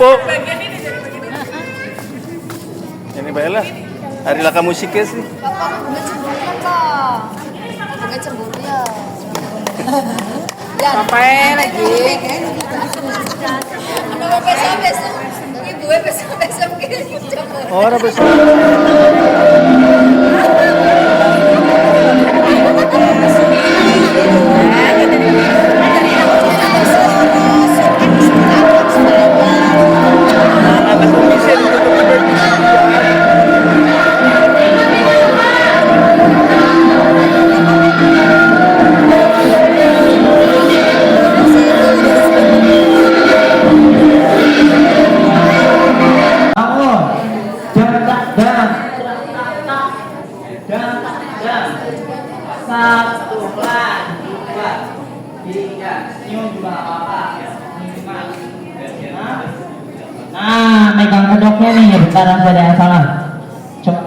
Po. Ini Bella. Hari laka musiknya sih. Bapak bunga cemburu Pak. Bunga cemburu ya. Ya, ngapain lagi? Ano besok-besok? Ibu besok-besok gitu. Oh, apa sih? Nah, megang kedoknya nih, bentar ada yang salah. Coba.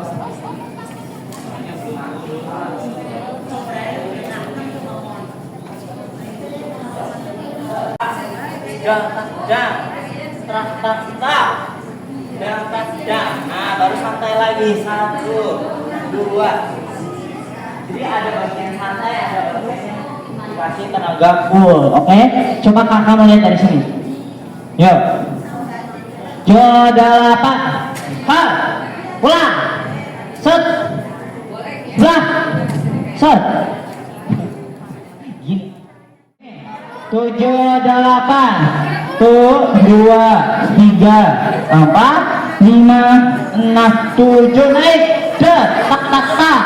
Nah, baru santai lagi. 1, 2. Jadi ada bagian santai, ada bagian yang dikasih tenaga full. Oke? Coba kakak mau lihat dari sini. Yuk. Jo 8. Hal. Ulang. Set. Belah. Set. Gini. 7 8. 2 3 4 5 6 7 naik. Tak tak tak.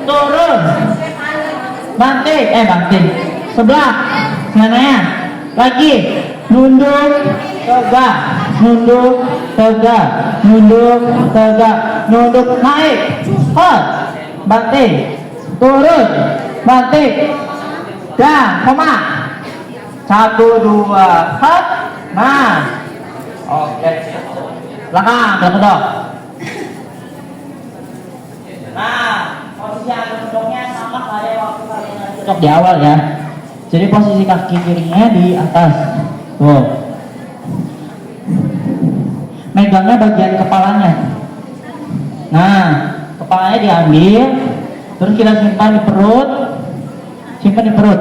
Turun. Banting. Banting. Sebelah. Mananya? Lagi. Nunduk. Tegak. Nunduk. Tegak. Nunduk. Tegak. Nunduk. Naik. Hot. Banting. Turun. Banting. Dan koma. 1 2 hot. Nah. Oke. Belakang. Belakang. Nah, posisi kedoknya sama kayak waktu kalian cocok di awal ya. Jadi posisi kaki kirinya di atas. Tuh. Megangnya bagian kepalanya. Nah, kepalanya diambil, terus kita simpan di perut,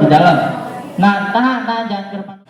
di dalam. Nah, tahan jangan ke depan.